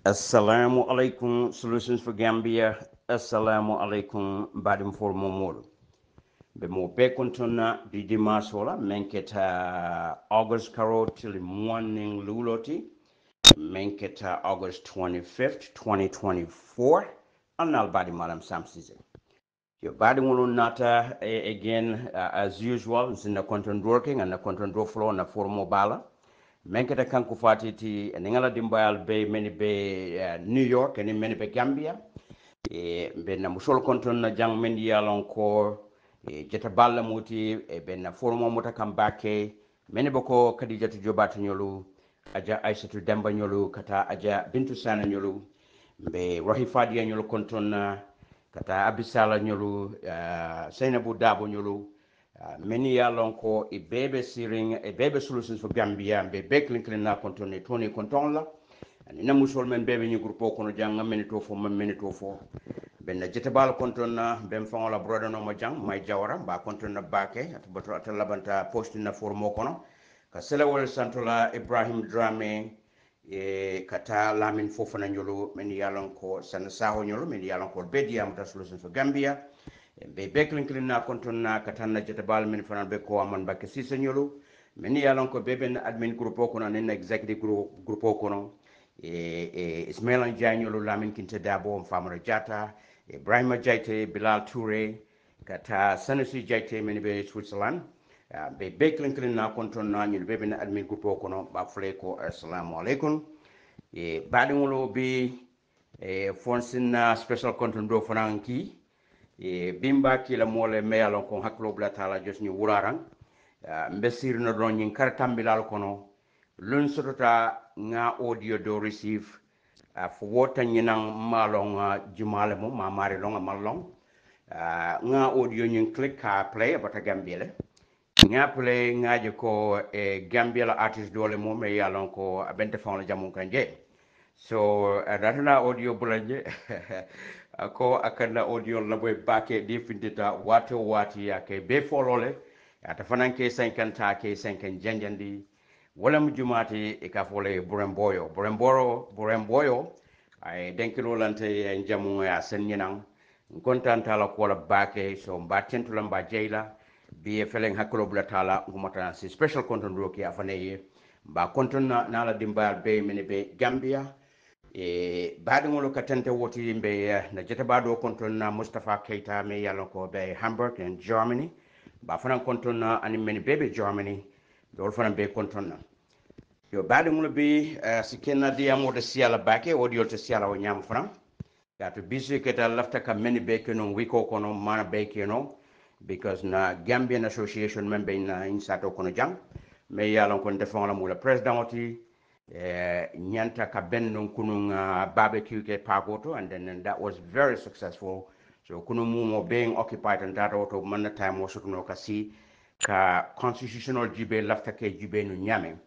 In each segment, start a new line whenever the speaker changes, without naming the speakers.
Assalamu alaikum, Solutions for Gambia. Assalamu alaikum, Badim for Momoro. Be mo be kontona di dimasola menketa August karo till morning luloti menketa August 25th, 2024. Anal badi malam samsize. Your body will not again as usual. It's in the content working and the content flow and the formal bala. Menketa kanku fatiti ningala dimbayal be many be New York and many be Gambia. Be na musol konton na jang men yalon ko jeta balla muti be na formo mota kambake many boko Khadija to jobata nyolu aja Aisha Demba nyolu kata aja Bintu Sana nyolu be Rohi Fadia nyolu konton na kata Abisala nyolu Sainabu Dabo nyolu many yalon ko e bebe siring e bebe solutions for Gambia be beklin na konton e Tony konton la ani na musol men bebe ni grupo kono jang men to fo men to fo ben jetabal konton na ben fangola broda no mo jang may jawara ba konton na bake at boto at labanta post na formo kono ka selawol santola Ibrahim Drame kata lamin fofana nyolo men yalon ko san saho nyolo men yalon ko bedia mata solution for Gambia be beklin na konton na kata na jetabal men fana be ko amon bakke sisa nyolo men yalon ko beben admin grupo kono nen executive grupo kono Ismail Njanyolo Lamin Kinte Dabo Famara Jata Ibrahima Jaite Bilal Toure kata Sanusi Jaite menibe Switzerland be beklin na konton na nyul bebe na admin grupo kono ba fleko assalamu alaikum badi ngolo bi fonsin na special content do fananki bimba kila mole meyalon ko haklo bla tala jos ni wurarang mbesir no don nyin kartambilal kono lun sotota nga audio do receive for wota nyinang malong jumale mo mamare longa malong nga audio nyin click ka play abata gambele nga play nga je ko gambela artist dole mo me yalon ko abente fon jamun kanje so ratana audio bulanje ako akana audio la boy bake defindita wato wati yake be folole ata fananke 50 ke 50 janjandi wala mu jumati e ka fole buremboyo ay denkilo lante en jamu ya senyinan kontanta la ko la bake so mbatentu la mba jeyla bi feleng haklo bula tala ngumata si special content roki afane ba content na la dimbal be mene be Gambia baade ngolo katante woti be na jeta bado content na Mustafa Keita me yalon ko be Hamburg in Germany ba fana content na ani mene be Germany dol fana be content na yo baade ngolo be sikena diamo de siala bake audio to siala o nyam fana to bisu keta lafta ka many be kono wiko kono mana be kono because na Gambian Association member na insato kono jang me yalon kon defon la mula president oti nyanta ka bennon kunu barbecue ke pagoto and then that was very successful so kunu mumo being occupied and that auto man time was no ka si ka constitutional jibe lafta ke jibe no nyame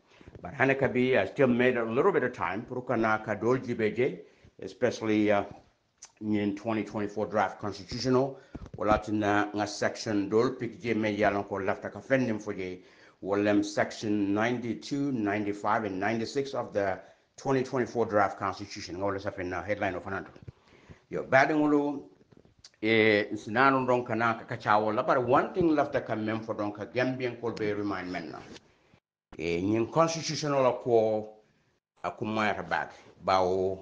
but hanaka bi I still made a little bit of time pour kana ka dol jibe je especially in 2024 draft constitutional wala tina nga section dol pik je me yalon ko lafta ka fendim foje walem section 92 95 and 96 of the 2024 draft constitution ngol sa fen headline of anando yo badingulu sinano don kana ka kachawo la but one thing lafta ka mem for don ka Gambian ko be remind men na nyin constitutional ko akuma ya bag bawo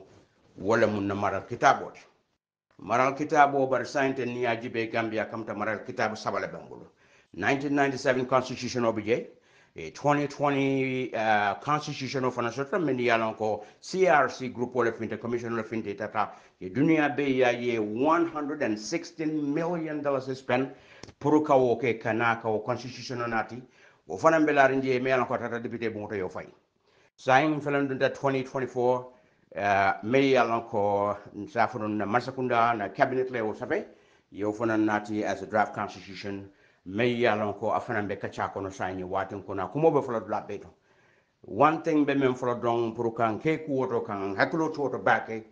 wala mun na maral kitabot maral kitabo bar sainte ni ajibe Gambia kamta maral kitabo sabale bangulu 1997 constitution obije 2020 constitution of anasota mendi yalon ko CRC group wala finte commission of finte tata ye dunia be ya ye 116 million dollars spent pour ka wo ke kana ka wo constitution nati wo fana belari ndiye me yalon ko tata député bonto yo fay saying felan dunda 2024 me yalon ko safurun na masakunda na cabinet level sabe yo fana nati as a draft constitution me yalon ko afana be kacha ko no sayni watin ko na kumo be fula dula beto one thing be men fula don pour kan ke ku woto kan haklo to bake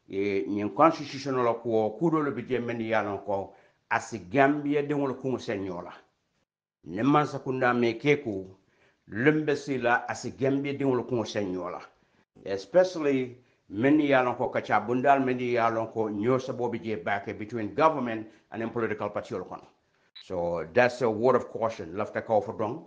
nyin constitutional ko kudo le be men yalon ko as Gambia de wol ko senyola ne masakunda me keku lembe sila as Gambia de wol ko senyola especially many yalon ko kacha bundal many yalon ko nyosa bobi je back between government and then political party kono. So that's a word of caution lafta ko for dong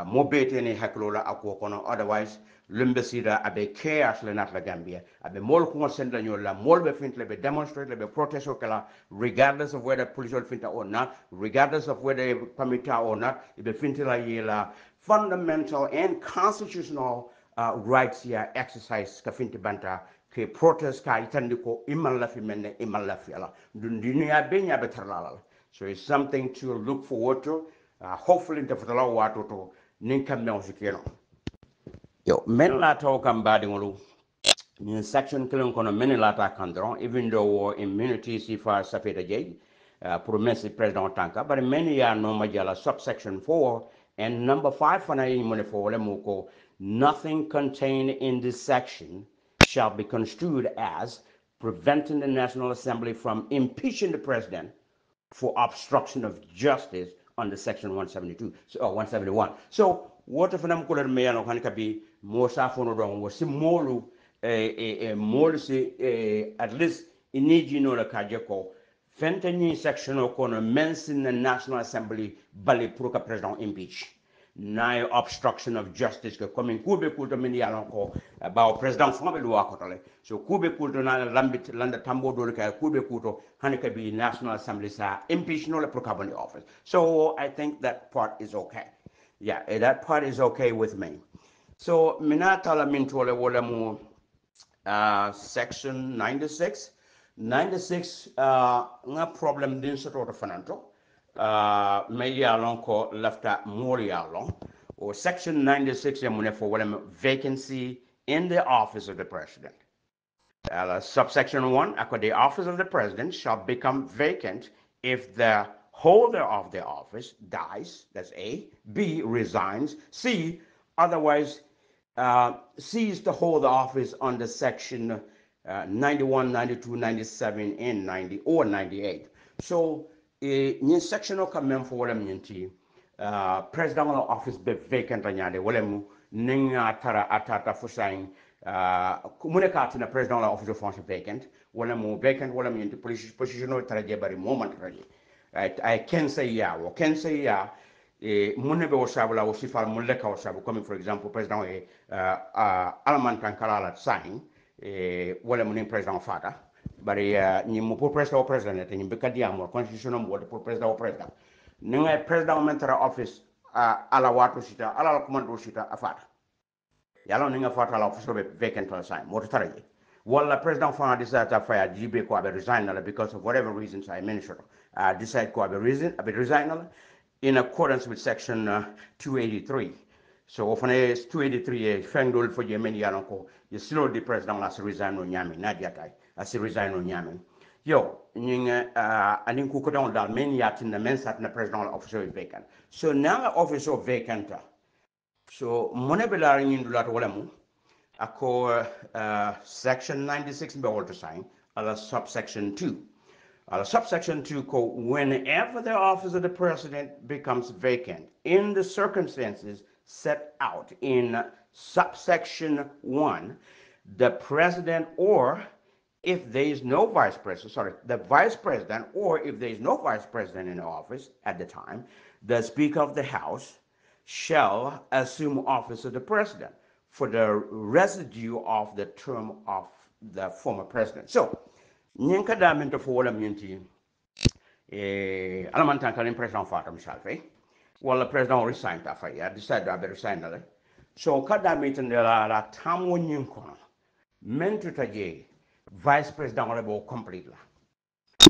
mo bete ni haklola ako kono, otherwise lumbe sida abe chaos le nat la Gambia abe mol ko senda nyola mol be fint le be demonstrate le be protest kala, regardless of whether police finta or not, regardless of whether permita or not, be fint la yela fundamental and constitutional rights ya exercise ka finti banta ke protest ka itandi ko iman la fi menne iman la fi ala dunia be nya be tarlala. So it's something to look forward to. Hopefully the fatala wato to ninka meosikeno yo men la to kam badi ngolu in section killing kono many lata kandron, even though immunity si fa sapeta jej promesse president tanka, but many ya no majala subsection 4 and number 5 fana yimone fo wala muko, nothing contained in this section shall be construed as preventing the National Assembly from impeaching the president for obstruction of justice under section 172 or 171. So what if I'm going to me no kan kabi mo sa fono don wo si molu molu si at least iniji no la kaje ko fentani section o kono mention the National Assembly bali pour ka president impeach na obstruction of justice ke comme kube kulto min yalon ko about president fama do wakotale, so kube kulto na lambit landa tambo do ka kube kulto hanika bi National Assembly sa impeach no le pour carbon office. So I think that part is okay. Yeah, that part is okay with me. So minata la mintole wala mu section 96 nga problem din soto to fananto may yalon ko lafta more yalon or section 96 mune for wala vacancy in the office of the president. Subsection 1, the office of the president shall become vacant if the holder of the office dies, that's A, B, resigns, C, otherwise cease to hold the office under section 91, 92, 97, and 90 or 98. So in section of comment for what I'm president of office be vacant anyade wala mu ninga tara atata fusain mune ka tina president of office fonction vacant wala mu vacant wala mu position tara je bari moment raji. I can say yeah or can say yeah mune be wasabula wasifal mulle ka wasabu, comme for example president alaman tankala sign wala mu president fata bari ni mu pour president ni be kadia mo constitution mo pour president ninga president mentara office ala watu sita ala commando sita afata yalo ninga fata la office be vacant all time mo taraje wala president fa decide to fire GB ko abe resign because of whatever reasons I mentioned, decide ko abe resign in accordance with section 283. So often is 283 fengdol for yemen yalo ko you slow the president as resign no nyami na diatai as resign no nyami yo nyinga anin ku ko don dal men yatin na men sat na president office is vacant. So now the office of vacant, so mone belar nyin dulat wala mu ako section 96 be all to sign ala subsection 2. Subsection 2 ko whenever the office of the president becomes vacant in the circumstances set out in subsection 1, the president, or if there is no vice president, the vice president, or if there is no vice president in office at the time, the Speaker of the House shall assume office of the president for the residue of the term of the former president. So, nyenka daminto fo wala minti alamantan kan president fata mishalfe wala president resign ta fa ya decide to resign dale. So kada mitin la tamu nyinko mentu taje vice president wala bo complete la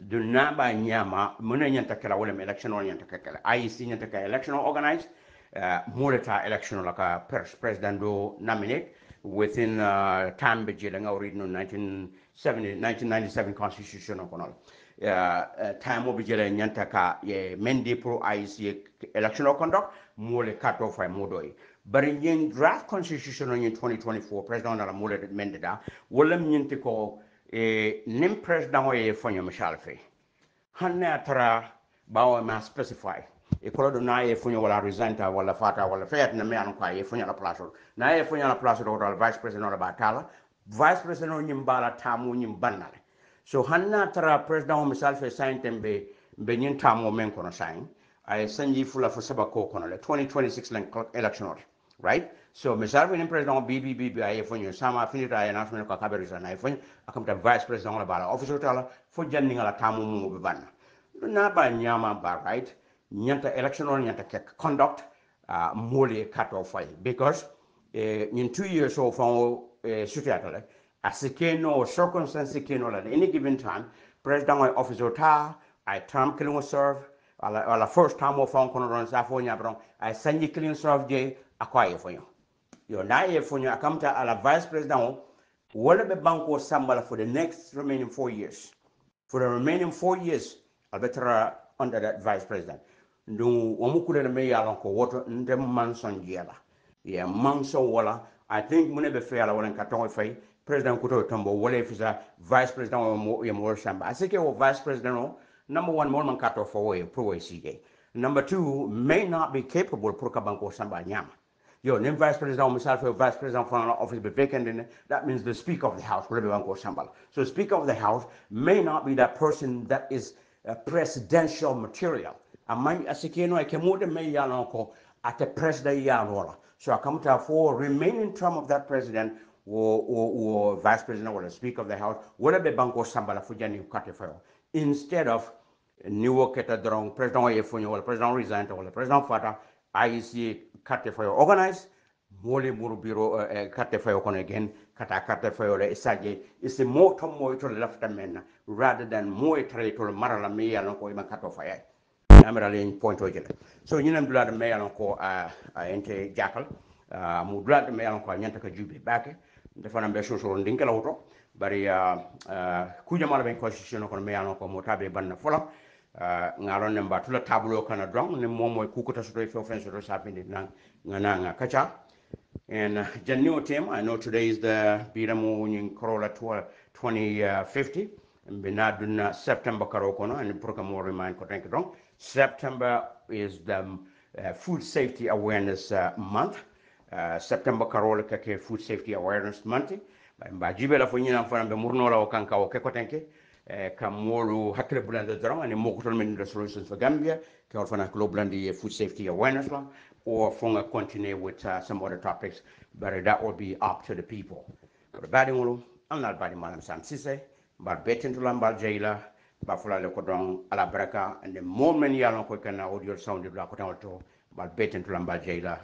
do naba nyama muna nyanta kala wala election wala nyanta kala IEC nyanta kala election organized muleta election la ka president do nominate within time budget nga read no 1997 constitution kono time budget nyanta ka ye mendi pro IEC election conduct mole cut off ay modoy bari yen draft constitution in 2024 president la mole mendeda wala nyinti ko nim president o ye fonyo mishalfe hanne atara bawo ma specify e ko do na ye funyo wala resenta wala fata wala fet na me an kwa ye funyo la place na ye funyo la place do vice president la batala vice president nyimbala tamu nyimbanale so hanna tara president misal fe sign tembe be nyin tamu men kono sign ay sanji fula fo saba ko kono le 2026 election right so misal fe president BBB ay fo nyu sama finita ay announcement ko kaberi sana ay fo akam ta vice president la bala officer tala fo janni ngala tamu mu be banna na ba nyama ba right nyanta election on nyanta ke conduct mole cut off because in 2 years so from sutiatale asikeno circumstance keno at any given time president or officer ta I term killing serve ala first time of phone kono ron sa fo nya bron I sanji killing serve je akwaye fo yo na ye fo nya akamta ala vice president wala be banko sambala for the next remaining 4 years for the remaining 4 years albetra under that vice president ndu wamukule na me yalon ko woto ndem manson jela ya manso wala I think mune be fela wala katon fay president kuto tombo wala fisa vice president mo ya mo shamba asike o vice president o number 1 mo man kato fo way pro CJ number 2 may not be capable pro kabanko samba nyama yo nem vice president myself vice president for an office be vacant in that means the speaker of the house will be banko samba so speaker of the house may not be that person that is presidential material among asike no ke mo de me yalon ko at the president yalola so I come to for remaining term of that president or vice president or the speaker of the house whatever banko sambala fujani kate fayo instead of new keta drong president o yefunyo or president resign or president fata IEC kate fayo organize mole muru biro kate fayo kono again kate fayo le isaje is more to mo to left men rather than more to marala me yalon ko iman kato fayo amira len point o jele so ñinam dulade me yalon ko a ente jakal mu dulade me yalon ko ñanta ka jube bake defana be so ndin kala woto bari ku jamala ben constitution ko me yalon ko mo tabe banna fola ngalon ne mbatula tableau kana dong ne mom moy kukuta so do fen so sapindi nan ngana kacha and Janio team, I know today is the Biramu in Corolla 2050. And Benaduna September Karokono and Procamo remind Kotankadong. September is the Food Safety Awareness Month. September Karola Kake Food Safety Awareness Month. By Jibela Funina from the Murnola Okanka or Kekotanke. Kamolu Hakle Blanda Drum and Mokotomin Solutions for Gambia, Kalfana Globlandi Food Safety Awareness Law, or Funga continue with some other topics, but that will be up to the people. But Badimulu, I'm not Badim Malam Sam Sise, but Betin to Lambal Jaila, Bafula Lekodong, Alabraka, and the moment Yalon Kokana audio sound of Lakotan, but Betin to Lambal Jaila,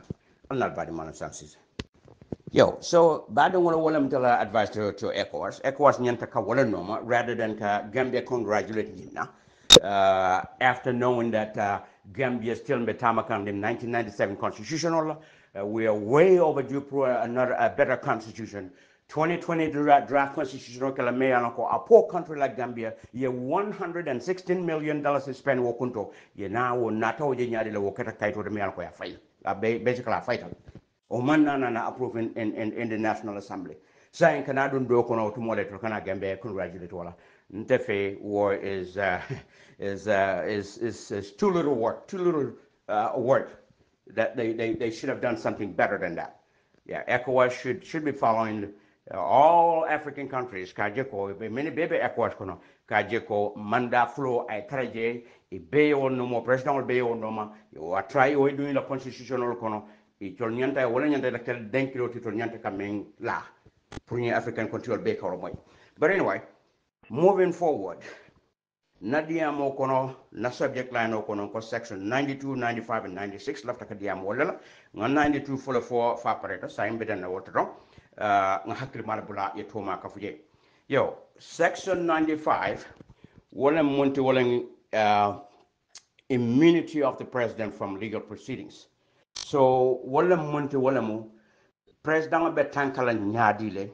I'm not Badim Malam Sam Sise. Yo, so bado wala wala mtala advice to ECOWAS. ECOWAS nyanta ka wala noma rather than ka Gambia congratulate nyina. After knowing that Gambia still betama kan the 1997 constitutional, we are way overdue for another better constitution. 2020 draft constitutional kala me anako a poor country like Gambia ye $116 million to spend wokunto ye na wo nato je nyaade le wokata kaito de me anako ya fay. Basically a fight o man na approve in the National Assembly. Saying can I don't do kono to mole to kana Gambia congratulate wala. Ntefe war is too little work, work that they should have done something better than that. Yeah, ECOWAS should be following all African countries. Kajeko, many baby ECOWAS kono. Kajeko manda flow ay taraje e be on no more president be on no ma. You are try we doing the constitutional kono. I tol nyanta wala nyanta da kel denkilo ti tol nyanta kamen la. Pour African control be ko moy. But anyway, moving forward. Nadia Mokono, na subject line Okono, section 92, 95, and 96, left a diam walla, 92 full of 4 operator, sign bit and water, Hakri Marabula, Yetoma Kafuje. Yo, section 95, Wallam Monte Walling immunity of the president from legal proceedings. So, Wallam Monte Wallamu, President Betankala Nyadile,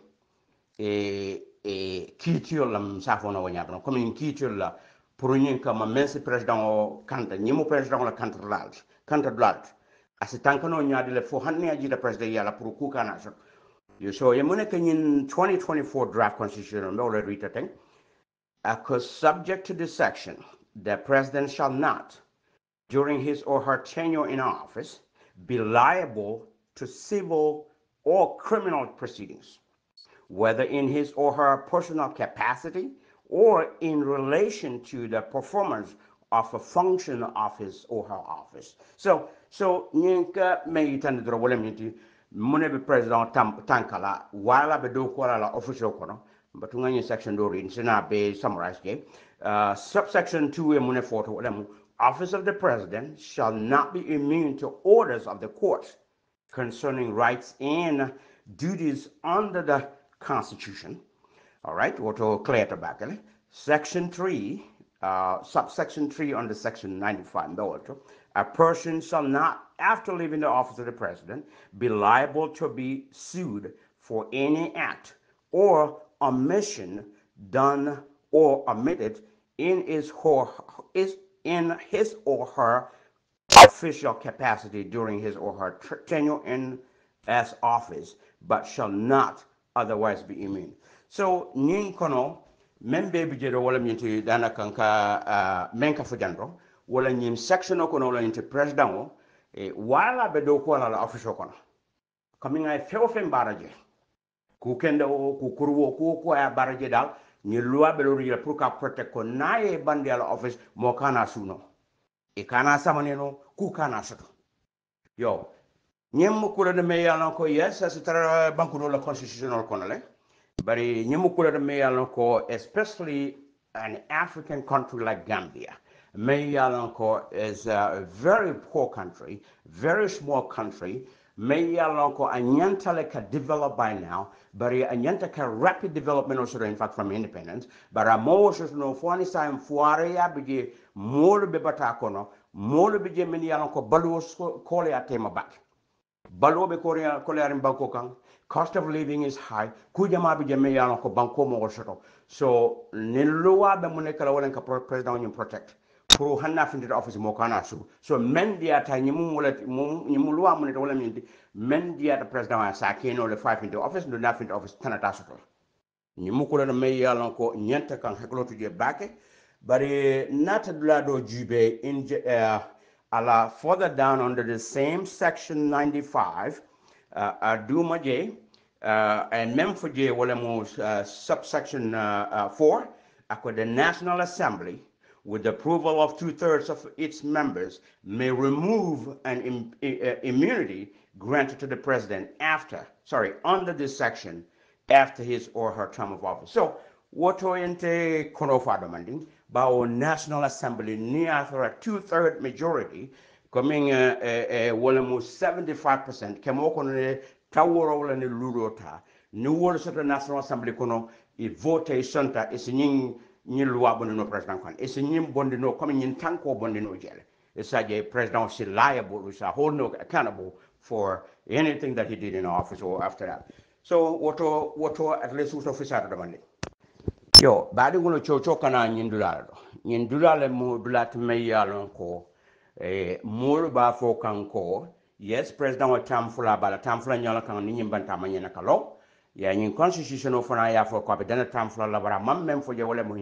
a kitiolam safona wanyabno, coming kitiola. Pour ñin kama mensi president o kanta ñimo president la kanta dlalt asitankano ñaadi le fo hanne aji da president yala pour ku kana so you so yemone ke ñin 2024 draft constitution no le rita ten because subject to this section the president shall not during his or her tenure in office be liable to civil or criminal proceedings whether in his or her personal capacity or in relation to the performance of a function of his or her office. So nyinka may tan dro wala miti mune be president tankala wala be do ko la official kono but ngani section do read sina be summarize ke subsection 2 e mune photo wala office of the president shall not be immune to orders of the court concerning rights and duties under the Constitution. All right, what clear to back. Section 3, subsection 3 under section 95. A person shall not, after leaving the office of the president, be liable to be sued for any act or omission done or omitted in his or her official capacity during his or her tenure in as office, but shall not otherwise be immune. So nin kono men be bijero wala minti dana kanka menka fujandro wala nim section kono wala inti president o wala be do ko la official kono coming ay fewfen baraje ku kende o ku kurwo ko ya baraje dal ni loi be lo pour ka protect ko naye bandi ala office mo kana suno e kana samaneno ku kana soto yo ñem kula de me yalla ko yes c'est tra banku no la constitutional kono le bari ñem kula de me yalla ko especially an African country like Gambia me yalla ko is a very poor country, very small country. Me yalla ko anyanta like a develop by now bari anyanta ka rapid development also in fact from independence but a mo so no foni time fuare ya bige molu be bata kono molu be je men yalla ko balu ko le atema back balobe korea kolearin banko kan cost of living is high kujama bi jeme yano ko banko mo soto so ne luwa be mun kala wala ka president ñu protect pour hanna fi ndita office mo kana so men dia ta ñimu wala ñimu luwa mun wala min men dia ta president sa keno le 5 into office no na fi office tanata soto ñimu ko le me yano ko ñenta kan haklo tuje bake bari nata dula do jube in further down under the same section 95, Adumaje, and Memphis, subsection 4, the National Assembly, with the approval of 2/3 of its members, may remove an immunity granted to the president under this section, after his or her term of office. So, what oriente konofa demanding? Bao National Assembly near a 2/3 majority coming almost 75% kemo kono taworo wala ne lulota ni wol soto National Assembly kono e vote santa e signing ni loi bonde no president kan e signing bonde no comme ni tanko bonde no jele e saje president is liable is a hold no accountable for anything that he did in office or after that. So what at least officer demande yo baadi ngono chocho kana nyindulala do nyindulala mo dulat meyalon ko molu ba fo kanko yes president wa tamfula bala tamfula nyala kan ni nyimbanta manyena kalo ya nyin constitution of na ya fo ko be dana tamfula la bara mam mem fo je wala mo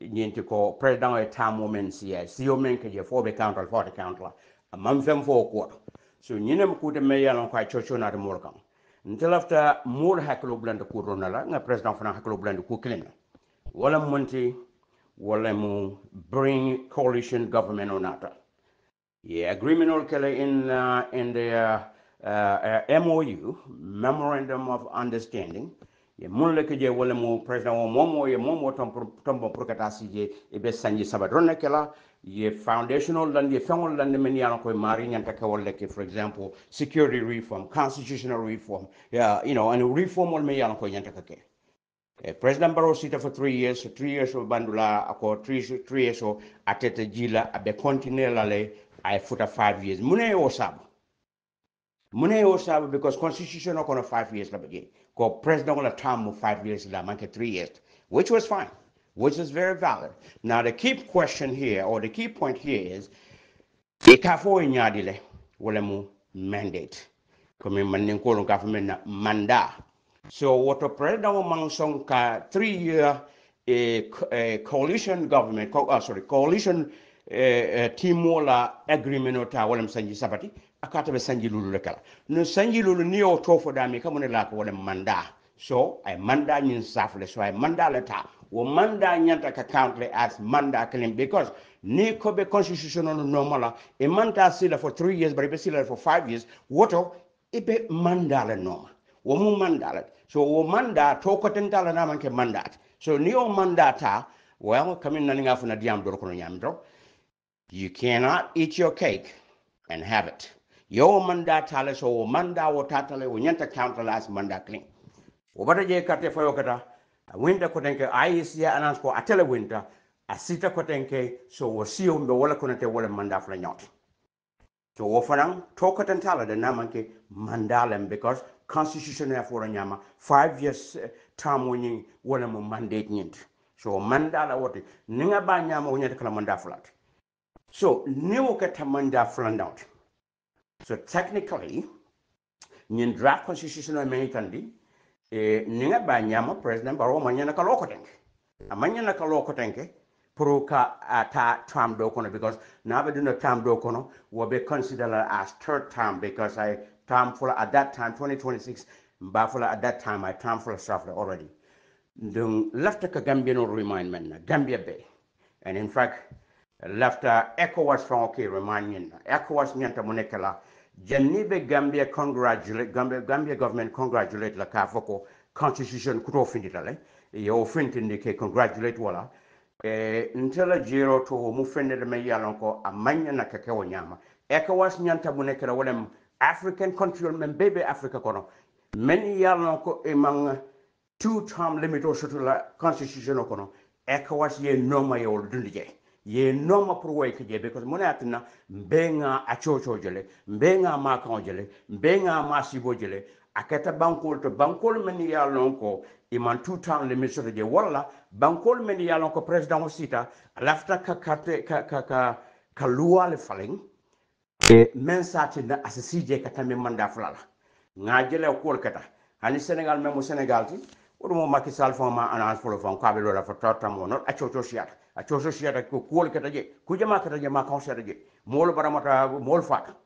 nyinti ko president wa tamu men si o men ke je fo be counter for the counter mam fem fo ko so nyinem ku de meyalon ko chocho na de mol kan ntelafta mol haklo blande ko ronala nga president fana haklo blande ko klina wala monti wala mu bring coalition government or not. Yeah, agreement or in the MOU, memorandum of understanding. Yeah, mun le ke je wala mu president o momo ye momo tombo prokata sije e be sanji sabadrona kala ye foundational land ye fangol land men yana ko mari nyanta ka wala ke for example security reform, constitutional reform. Yeah, and reform wal me yana ko nyanta ka ke. President Barrow sita for 3 years, 3 years of bandula, ako 3 years of atete jila, abe continue lale, I futa 5 years. Mune osabu because constitution okona 5 years la bege. Ko president wala term of 5 years la manke 3 years, which was fine, which is very valid. Now the key question here, or the key point here is, ikafo inyadile, wala mu mandate. Kome maninko government na manda. So what the president Mangsong ka 3-year coalition government, coalition Timola agreement ota wala sanji sabati akata be sanji lulu lekala no sanji lulu ni o tofo dami kamone la ko wala manda so ay manda nyin safle so ay manda leta wo manda nyanta ka countle as manda claim because ni ko be constitutional normal e manda sila for 3 years but be sila for 5 years woto ibe manda la normal wo mu manda la so wo manda to ko tentala na man ke mandat so ni o mandata well coming nani nga funa diam do ko nyamdo you cannot eat your cake and have it yo manda tale so manda wo tatale wo nyanta countle as manda claim o bata je karte fayo kata winter ko tenke IEC announce ko atele winter a sita ko tenke so wo siyo mbe wala ko nete wala manda fla nyot so wo fanan to ko tentala de namanke mandalem because constitution ya for nyama 5 years term woni wala mo mandate nyint so mandala wote ninga ba nyama woni kala manda flat so niwo ka tamanda flat out so technically nyin draft constitution american ninga ba nyama president baro manyana ka loko tenke amanyana ka loko tenke pro ka ata term do kono because na be duna term do kono will be considered as third term because I term for at that time 2026 mbafula at that time I term for stuff already donc lafta ka gambia no remind men gambia be and in fact lafta ECOWAS from okay remind men ECOWAS nyanta monekala Janibe Gambia congratulate Gambia government congratulate la kafoko constitution kuto finditale yo fintindi ke congratulate wala ntela jero to mu fende me yalon ko amanya na kake wonyama ECOWAS nyanta bunekera wala African country men bebe Africa kono men yalon ko emang 2-term limit o soto la constitution kono ECOWAS ye noma yo dundije ye noma pour way ke because monatina mbenga achocho jele mbenga makon jele mbenga masibo jele akata bankol to bankol men ya lon ko iman 2-term limit so je wala bankol men ya lon ko president o sita lafta ka luwale falling e men sati na asije kata men manda fulala ngajele ko kata hani Senegal même Senegal ti o mo Macky Sall fo ma annonce pour le fond ka be lo la fa totamo no achocho siata a choso siata ko kuol kata je ku jama kata je ma kan siata je mol baramata mol fat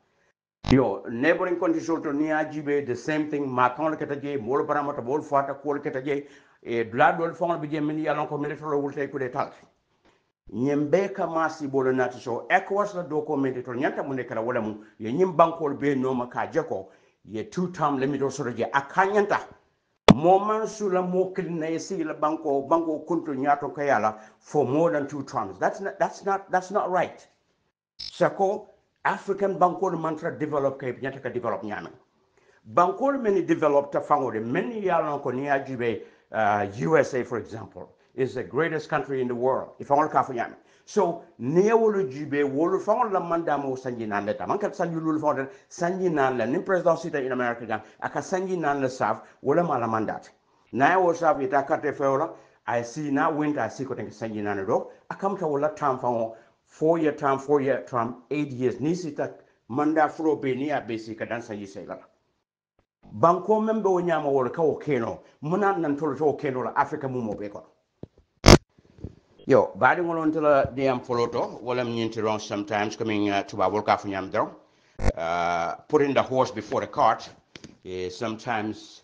yo neighboring countries to ni ajibe the same thing ma kan kata je mol baramata mol fata kuol kata je e dla dol fon bi je min yalon ko milito lo wulte ku de tal nyembe ka masi bolo nati so ECOWAS la document to nyanta mun kala wala mu ye nyim bankol be no ma ka je ko ye 2-term limit so je akanyanta Moman sula mokil na yesi la banko kunto nyato kayala for more than 2 terms. That's not right. Sako African banko mantra develop kay nyata ka develop nyana. Banko many developed ta fango de many yalon ko ni ajibe USA for example is the greatest country in the world. If I want ka nyana. So neewolo jibe wolo fango la manda mo sanji nan leta man ka sanji lulu fango sanji nan la ni president sita in America jang aka sanji nan la saf wala mala mandat na wo saf ita kate feola I see na winter I see ko tanki sanji nan do akamta wala tam fango 4-year term 8 years ni sita manda furo be ni a basic ka dan sanji sela banko membe wo nyama wala ka wo keno munan nan tolo to keno la Africa mu mo be ko yo badi ngolon tala diam foloto wala mnyinti wrong sometimes coming to our work after nyam do putting the horse before the cart sometimes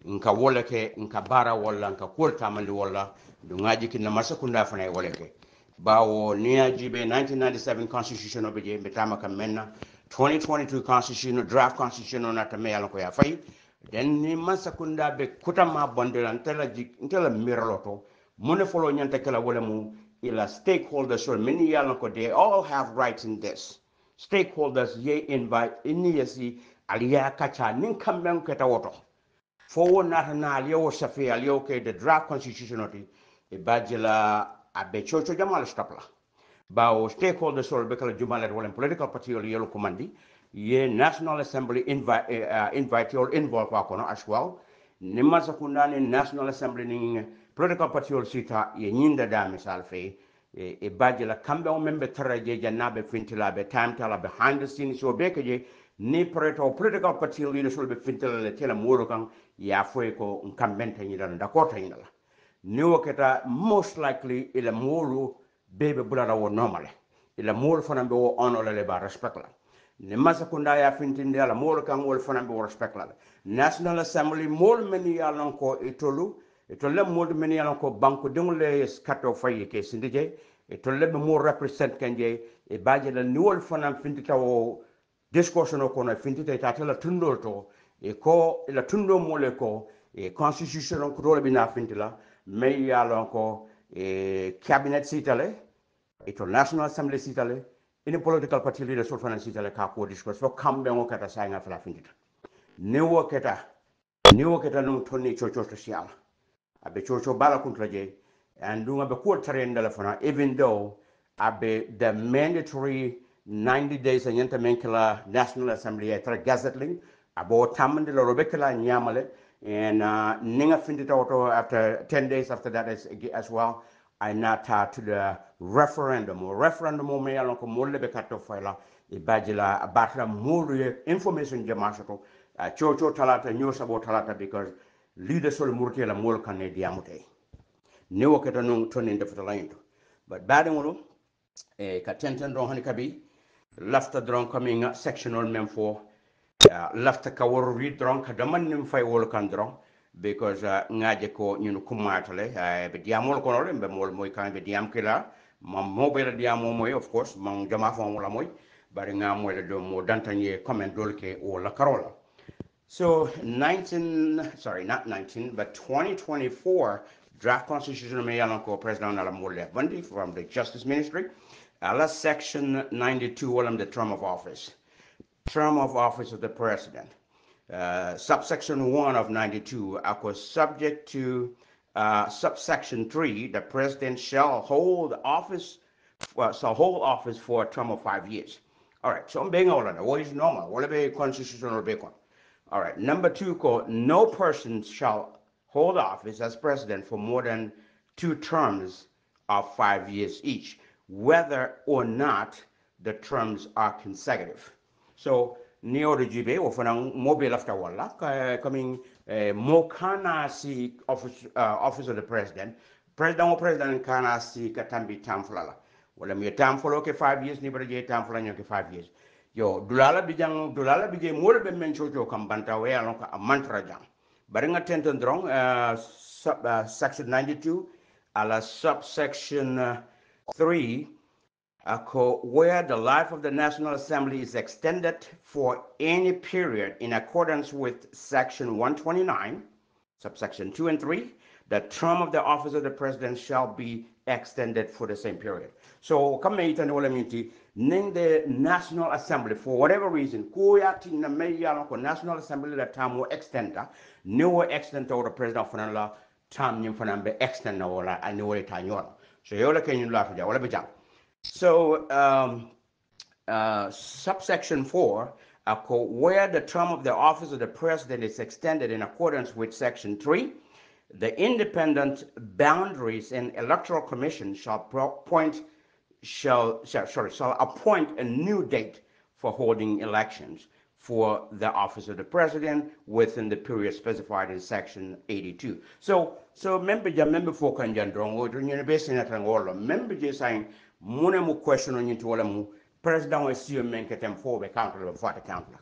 nka wala ke nka bara wala nka kulta mali wala dungaji kin masakunda fana wala ke bawo niya jibe 1997 constitution obeje betama kamenna 2022 constitution draft constitution na tamela ko ya fay den ni masakunda be kutama bondela ntela miraloto mune folo nyanta kala wala mu ila stakeholders or many yalla ko they all have rights in this stakeholders ye invite inni yasi aliya kacha nin kamben keta woto fo wonata na aliyo safi aliyo ke the draft constitution oti e bajela abe chocho jamal stapla bawo stakeholders or be kala jumalet wala political party or yelo komandi ye national assembly invite or involve wa kono as well nimma sakundani national assembly ni political party or sita ye nyinda da misal fe e bajela kambe o membe taraje jannabe fintila be time tala behind the scenes so be keje ni political party leadership be fintila le tela muro kan ya foi ko kambenta nyida dakota nyida ni waketa most likely ila muro bebe bulala wo normale ila muro fana be wo honor le ba respect la ne masakunda ya fintinde ala mol kan wol fana be respect la National Assembly mol men ya lon ko itolu itolle mol men ya lon ko banko dingole skato fayi ke sindije itolle be mo represent kanje e baje la niwol fana fintita o discussion o kono fintita ta la tundol to e ko la tundo mole ko e constitution ko dole bina fintila me ya lon ko e cabinet sitale ito National Assembly sitale ini political party leader sol fana sitale ka ko discuss fo kambe ngo kata sa nga fala findita newo keta no tonni chocho to siala abe chocho bala kuntra je and dunga be ko tarenda la fana even though abe the mandatory 90 days and yenta menkala National Assembly tra gazetting abo tamande lo robekala nyamale and ninga findita auto after 10 days after that as well I not to the referendum me alon ko molle be katto fayla e bajila batla more information jamasato chocho talata nyosabo talata because leader sol murti la mol kan ne diamute ne wakata non tonin de fatalainto but badengolo e ka tenten don hani kabi lafta dron coming sectional mem for lafta ka wor read dron ka daman nim fay wol kan dron because ngaje ko ñun kumatale be diamol ko no be mol moy kan be diam kila mam mo be diamo moy of course mam jama fo mo la moy bari nga moy do mo dantanye comment dolke o la carola so 19 sorry not 19 but 2024 draft constitution me yalan ko president ala molle bandi from the justice ministry ala section 92 walam the term of office of the president subsection 1 of 92 was subject to subsection 3 the president shall hold office for a term of 5 years. All right, so I'm being all on what is normal, what be constitutional bacon. All right, number 2 no person shall hold office as president for more than 2 terms of 5 years each, whether or not the terms are consecutive. So neo de jibe o fana mobile after wala coming mo kana si office of the president kana si katambi tamfulala wala mi tamfulo ke 5 years ni bada je tamfula nyoke 5 years yo dulala bijang mo be men chocho kam banta we alon ka mantra jang bari nga tenten drong section 92 ala subsection 3 where the life of the National Assembly is extended for any period in accordance with Section 129, subsection 2 and 3, the term of the office of the president shall be extended for the same period. So, come ning the National Assembly, for whatever reason, National Assembly that time will extend, new extend to the president of the time be extend and new time. So, you can laugh at so, subsection 4, where the term of the office of the president is extended in accordance with section 3, the independent boundaries and electoral commission shall appoint a new date for holding elections for the office of the president within the period specified in section 82. So member for kanjandrong or university na tangolo member je saying mune mu question on into wala mu president wa siyo men ketem fo be counter of what counter